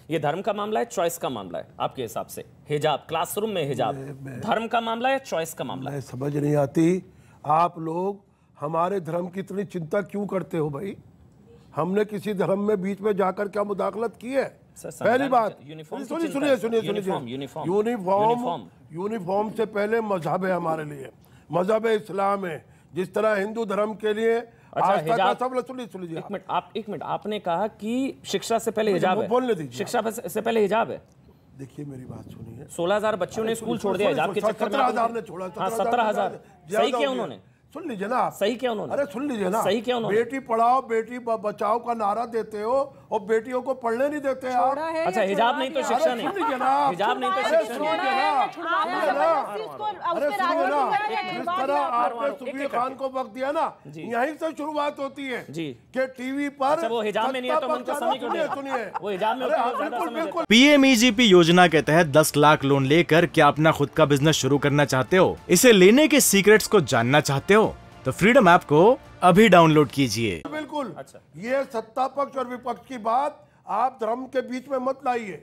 ये धर्म का मामला है, चॉइस का मामला है आपके हिसाब से? हिजाब, क्लासरूम में हिजाब धर्म का मामला है, चॉइस का मामला है? समझ नहीं आती आप लोग हमारे धर्म की इतनी चिंता क्यों करते हो भाई? हमने किसी धर्म में बीच में जाकर क्या मुदाखलत की है? पहली बात सुनिए यूनिफॉर्म से पहले मजहब है हमारे लिए, मजहब इस्लाम है। जिस तरह हिंदू धर्म के लिए सुनिए एक मिनट आपने कहा कि शिक्षा से पहले हिजाब है, बोलने दीजिए। शिक्षा से पहले हिजाब है। देखिए मेरी बात सुनिए, 16,000 बच्चों ने स्कूल छोड़ दिया हिजाब के चक्कर में। 17,000 ने छोड़ा। 17,000 सही किया उन्होंने? सुन लीजिए ना आप, सही क्या उन्होंने? अरे सुन लीजिए ना, सही क्या उन्होंने? बेटी पढ़ाओ बेटी बचाओ का नारा देते हो और बेटियों को पढ़ने नहीं देते आप। अच्छा हिजाब नहीं तो शिक्षा नहीं, हिजाब नहीं तो शिक्षा नहीं। जिस तरह आपने सुबीर खान को वक्त दिया ना, यहीं से शुरुआत होती है कि टीवी पर वो हिजाब में नहीं है तो उनको समय क्यों नहीं? सुनिए वो हिजाब में। पीएमईजीपी योजना के तहत 10 लाख लोन लेकर क्या अपना खुद का बिजनेस शुरू करना चाहते हो? इसे लेने के सीक्रेट्स को जानना चाहते हो तो फ्रीडम ऐप को अभी डाउनलोड कीजिए। बिल्कुल। अच्छा ये सत्ता पक्ष और विपक्ष की बात आप धर्म के बीच में मत लाइए।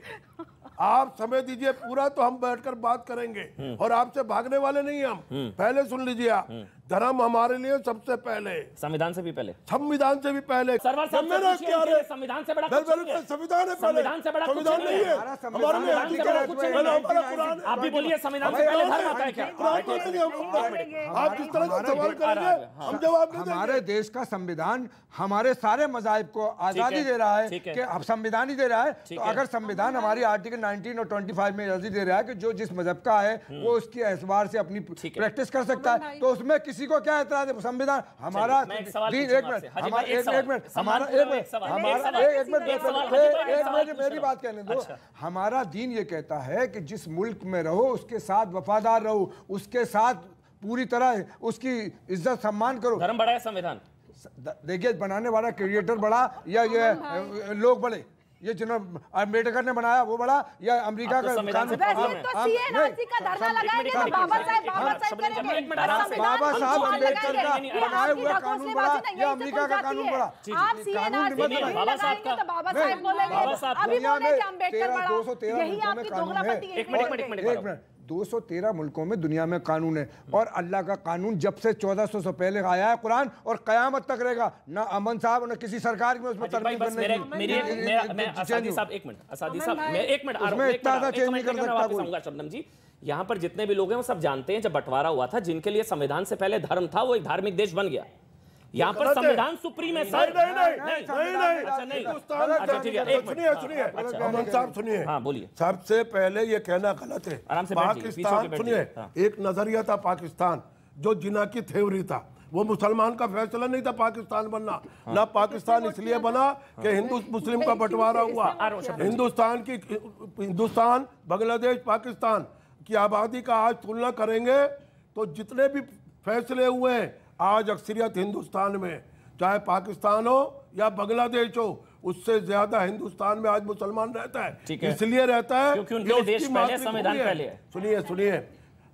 आप समय दीजिए पूरा तो हम बैठकर बात करेंगे और आपसे भागने वाले नहीं हम। पहले सुन लीजिए आप, धर्म हमारे लिए सबसे पहले, संविधान से भी पहले, संविधान से भी पहले। संविधान से बड़ा संविधान है पहले, संविधान से बड़ा संविधान नहीं है हमारे लिए। आप भी बोलिए संविधान से पहले धर्म आता है क्या? आप जिस तरह का सवाल करेंगे हम जवाब देंगे। हमारे देश का संविधान हमारे सारे मज़ाहिब को आजादी दे रहा है कि अब संविधान ही दे रहा है। तो अगर संविधान हमारी आर्टिकल 19 और 25 में आजादी दे रहा है कि जो जिस मजहब का है वो उसके एतबार से अपनी प्रैक्टिस कर सकता है, तो उसमें किसी को क्या एतराज है? संविधान हमारा मेरी बात कहने दो। हमारा दीन ये कहता है कि जिस मुल्क में रहो उसके साथ वफादार रहो, उसके साथ पूरी तरह उसकी इज्जत सम्मान करो। धर्म बड़ा है, संविधान देखिए बनाने वाला क्रिएटर बड़ा या ये लोग बड़े, ये जिन्होंने अम्बेडकर ने बनाया वो बड़ा या अमेरिका का संविधान से बाबा साहब अम्बेडकर का बनाया हुआ कानून बड़ा या अमेरिका का कानून बड़ा? दुनिया में 213 मुल्कों में दुनिया में कानून है और अल्लाह का कानून जब से 1400 से पहले आया है कुरान और कयामत तक रहेगा। ना अमन साहब और ना किसी सरकार में उसमें तरमीम करने शबनम जी, यहाँ पर जितने भी लोग हैं वो सब जानते हैं जब बंटवारा हुआ था, जिनके लिए संविधान से पहले धर्म था वो एक धार्मिक देश बन गया। यहाँ पर संविधान सुप्रीम है सर। सुनिए अमन साहब सुनिए। हाँ बोलिए। सबसे पहले ये कहना गलत है। पाकिस्तान सुनिए, एक नजरिया था पाकिस्तान जो जिना की थ्योरी था, वो मुसलमान का फैसला नहीं था पाकिस्तान बनना। ना पाकिस्तान इसलिए बना कि हिंदू मुस्लिम का बंटवारा हुआ। हिंदुस्तान बांग्लादेश पाकिस्तान की आबादी का आज तुलना करेंगे तो जितने भी फैसले हुए हैं आज अक्सरियत हिंदुस्तान में, चाहे पाकिस्तान हो या बांग्लादेश हो, उससे ज्यादा हिंदुस्तान में आज मुसलमान रहता है। इसलिए रहता है क्योंकि उनके देश पहले, संविधान पहले है। सुनिए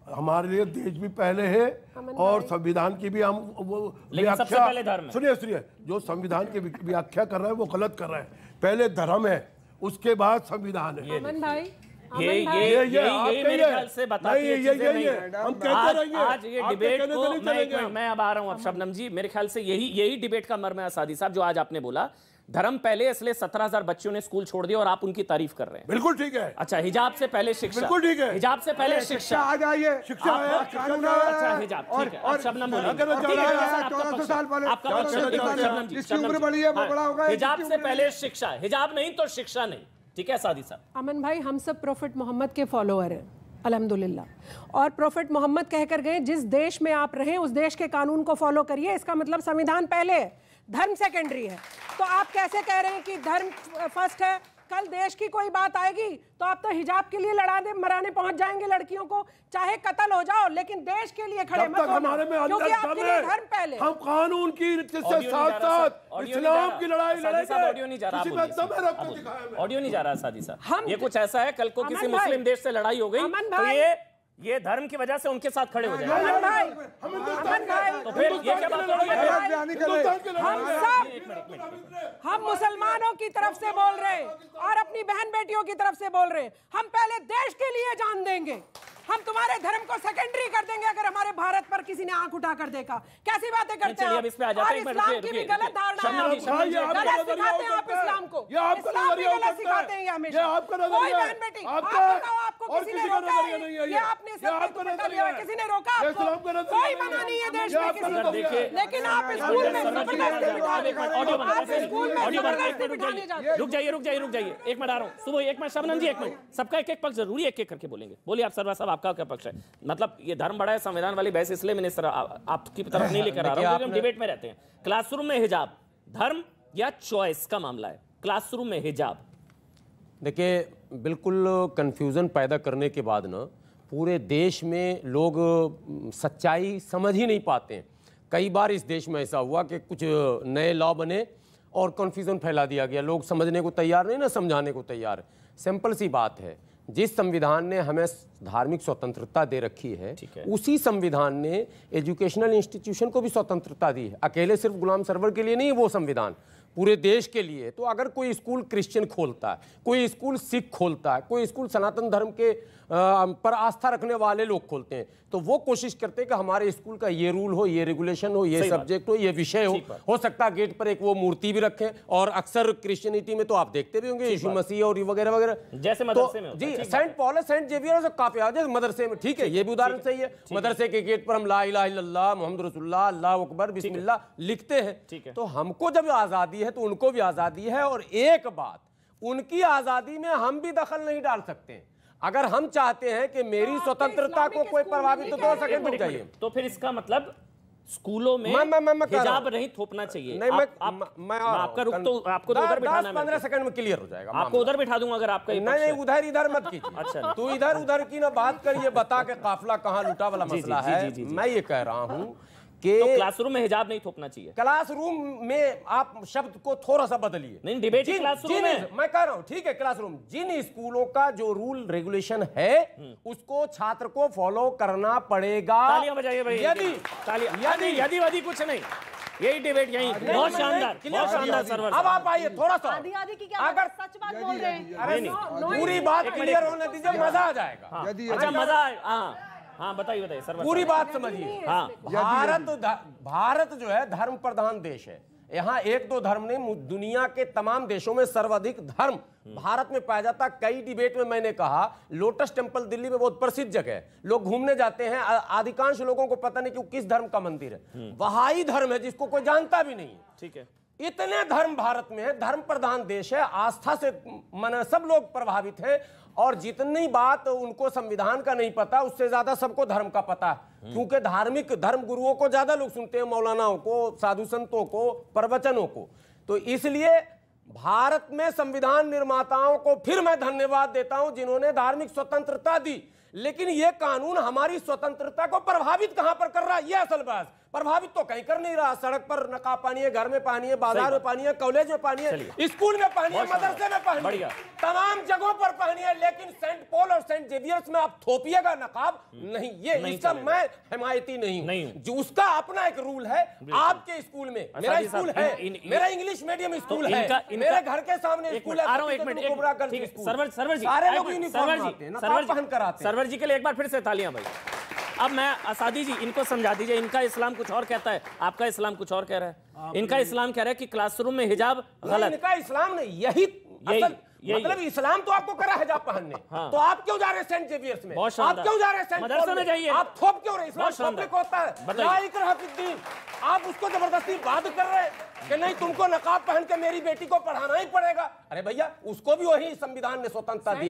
हमारे लिए देश भी पहले है और संविधान की भी हम वो व्याख्या। सुनिए जो संविधान की व्याख्या कर रहे हैं वो गलत कर रहे हैं। पहले धर्म है उसके बाद संविधान है। ये मेरे ख्याल से बताती है आज ये डिबेट को मैं अब आ रहा हूं। अब शबनम जी मेरे ख्याल से यही डिबेट का मर्म है सादी साहब, जो आज आपने बोला धर्म पहले इसलिए 17,000 बच्चों ने स्कूल छोड़ दिया और आप उनकी तारीफ कर रहे हैं। बिल्कुल ठीक है। अच्छा हिजाब से पहले शिक्षा, बिल्कुल ठीक है। हिजाब से पहले शिक्षा आ जाइए, शिक्षा कानून। अच्छा हिजाब ठीक है। और शबनम बोलिए 1400 साल पहले हिजाब से पहले शिक्षा, हिजाब नहीं तो शिक्षा नहीं। ठीक है सादी साहब। अमन भाई हम सब प्रोफेट मोहम्मद के फॉलोअर हैं अल्हम्दुलिल्लाह, और प्रोफेट मोहम्मद कहकर गए जिस देश में आप रहें उस देश के कानून को फॉलो करिए। इसका मतलब संविधान पहले है, धर्म सेकेंडरी है। तो आप कैसे कह रहे हैं कि धर्म फर्स्ट है? कल देश की कोई बात आएगी तो आप तो हिजाब के लिए मराने पहुंच जाएंगे लड़कियों को, चाहे कत्ल हो जाओ, लेकिन देश के लिए खड़े मत होना, क्योंकि आपके लिए धर्म पहले। हम कानून की साथ साथ इस्लाम की लड़ाई लड़ेंगे। ऑडियो नहीं जा रहा, ऑडियो नहीं जा रहा सादी साहब। ये कुछ ऐसा है कल को किसी मुस्लिम देश से लड़ाई हो गई तो ये ये धर्म की वजह से उनके साथ खड़े हो जाए। अमन भाई, तो फिर ये क्या बात हो रही है? हम मुसलमानों की तरफ से बोल रहे हैं और अपनी बहन बेटियों की तरफ से बोल रहे हैं। हम पहले देश के लिए जान देंगे, हम तुम्हारे धर्म को सेकेंडरी कर देंगे अगर हमारे भारत पर किसी ने आंख उठा कर देखा। कैसी बातें करते हैं आप? और इस्लाम की भी गलत धारणा है, गलत सिखाते हैं आप इस्लाम को, इस्लाम भी गलत सिखाते हैं हमेशा। कोई बहन बेटी, आप बताओ आपको किसी ने रोका है? ये आपने सब बता दिया, किसी ने रोका आपको? कोई मना नहीं है देश में किसी को, लेकिन आप स्कूल में जबरदस्ती बिठाने जाते। रुक जाइए, एक मिनट आ रहा हूँ। सुबह एक मिनट, शबनम जी एक मिनट, सबका एक एक पक्ष जरूरी एक एक करके बोलेंगे। बोलिए आप सरवर साहब, आपका क्या पक्ष है? मतलब ये धर्म बड़ा है, संविधान वाली बहस इसलिए मिनिस्टर आपकी तरफ नहीं लेकर आ रहा हूं क्योंकि हम डिबेट में रहते हैं। क्लासरूम में हिजाब धर्म या चॉइस का मामला है? क्लासरूम में हिजाब, देखिए बिल्कुल कंफ्यूजन पैदा करने के बाद ना पूरे देश में लोग सच्चाई समझ ही नहीं पाते हैं। कई बार इस देश में ऐसा हुआ कि कुछ नए लॉ बने और कंफ्यूजन फैला दिया गया, लोग समझने को तैयार नहीं ना समझाने को तैयार है। सिंपल सी बात है, जिस संविधान ने हमें धार्मिक स्वतंत्रता दे रखी है, उसी संविधान ने एजुकेशनल इंस्टीट्यूशन को भी स्वतंत्रता दी है। अकेले सिर्फ गुलाम सरवर के लिए नहीं, वो संविधान पूरे देश के लिए। तो अगर कोई स्कूल क्रिश्चियन खोलता है, कोई स्कूल सिख खोलता है, कोई स्कूल सनातन धर्म के पर आस्था रखने वाले लोग खोलते हैं, तो वो कोशिश करते हैं कि हमारे स्कूल का ये रूल हो, ये रेगुलेशन हो, ये सब्जेक्ट हो, ये विषय हो सकता है गेट पर एक वो मूर्ति भी रखें। और अक्सर क्रिश्चियनिटी में तो आप देखते भी होंगे यीशु मसीह और वगैरह वगैरह, जैसे मदरसे में जी सेंट पॉल सेंट जेवियर काफी आगे मदरसे में, ठीक है, ये भी उदाहरण सही है। मदरसे के गेट पर हम ला इलाहा इल्लल्लाह मुहम्मद रसूलुल्लाह अल्लाहु अकबर बिस्मिल्लाह लिखते हैं। तो हमको जब आजादी है तो उनको भी आजादी है। और एक बात, उनकी आजादी में हम भी दखल नहीं डाल सकते। अगर हम चाहते हैं कि मेरी स्वतंत्रता को कोई प्रभावित तो 2 सेकंड चाहिए, तो फिर इसका मतलब स्कूलों में हिजाब नहीं थोपना चाहिए। नहीं, मैं आपका रुख तो आपको तो उधर बिठाना है। 15 सेकंड में क्लियर हो जाएगा। आपको उधर बिठा दूंगा अगर आपका नहीं, उधर इधर मत कीजिए। अच्छा, तू इधर उधर की ना बात कर, ये बता के काफिला कहाँ लूटा वाला मसला है। मैं ये कह रहा हूँ कि क्लासरूम में हिजाब नहीं थोपना चाहिए। क्लासरूम में आप शब्द को थोड़ा सा बदलिए। नहीं, डिबेट क्लासरूम में मैं कह रहा हूं, ठीक है, क्लासरूम जिन स्कूलों का जो रूल रेगुलेशन है उसको छात्र को फॉलो करना पड़ेगा। तालियां बजाइए भाई, यदि वदि कुछ नहीं, यही डिबेट यही। बहुत शानदार सरवर। अब आप आइए थोड़ा सा, आदि की क्या अगर सच बात बोल रहे हैं, पूरी बात क्लियर होने दीजिए, मजा आ जाएगा। अच्छा, मजा आए। हाँ बताइए सर, पूरी बात समझिए। हाँ, भारत जो है धर्म प्रधान देश है। यहाँ 1-2 धर्म नहीं, दुनिया के तमाम देशों में सर्वाधिक धर्म भारत में पाया जाता। कई डिबेट में मैंने कहा, लोटस टेम्पल दिल्ली में बहुत प्रसिद्ध जगह है, लोग घूमने जाते हैं, अधिकांश लोगों को पता नहीं कि किस धर्म का मंदिर है। बहाई धर्म है जिसको कोई जानता भी नहीं है। ठीक है, इतने धर्म भारत में है, धर्म प्रधान देश है, आस्था से मन सब लोग प्रभावित हैं। और जितनी बात उनको संविधान का नहीं पता, उससे ज्यादा सबको धर्म का पता है। क्योंकि धार्मिक धर्म गुरुओं को ज्यादा लोग सुनते हैं, मौलानाओं को, साधु संतों को, प्रवचनों को। तो इसलिए भारत में संविधान निर्माताओं को फिर मैं धन्यवाद देता हूं जिन्होंने धार्मिक स्वतंत्रता दी। लेकिन यह कानून हमारी स्वतंत्रता को प्रभावित कहां पर कर रहा है, यह असल बात। प्रभावित तो कहीं कर नहीं रहा। सड़क पर नकाब पानी है, घर में पानी है, बाजार में पानी है, कॉलेज में पानी है, स्कूल में पानी है, मदरसे में पानी है, तमाम जगहों पर पानी है। लेकिन सेंट पॉल और सेंट जेवियर्स में आप थोपिएगा नकाब नहीं, ये इसका मैं हिमायती नहीं हूं। जो उसका अपना एक रूल है। आपके स्कूल में, मेरा स्कूल है, मेरा इंग्लिश मीडियम स्कूल है, मेरे घर के सामने स्कूल है, सरवर जी, सारे लोग यूनिफॉर्म आते हैं, नकाब पहन कर आते हैं। सरवर जी के लिए एक बार फिर से तालियां भाई। अब मैं असादी जी, इनको समझा दीजिए, इनका इस्लाम कुछ और कहता है, आपका इस्लाम कुछ और कह रहा है। इनका इस्लाम कह रहा है कि क्लासरूम में हिजाब गलत। इनका इस्लाम नहीं, यही मतलब इस्लाम तो आपको करा हिजाब पहनने। हाँ। तो आप क्यों जा रहे हैं सेंट जेवियर्स में? आप क्यों जा रहे हैं सेंट पॉल में? जाइए, आप थोप क्यों रहे? इस्लाम थोपने को होता है, ला इकराह फिद्दीन। आप उसको जबरदस्ती बाध्य कर रहे हैं कि नहीं तुमको नकाब पहन के मेरी बेटी को पढ़ाना ही पड़ेगा। अरे भैया, उसको भी वही संविधान ने स्वतंत्रता दी।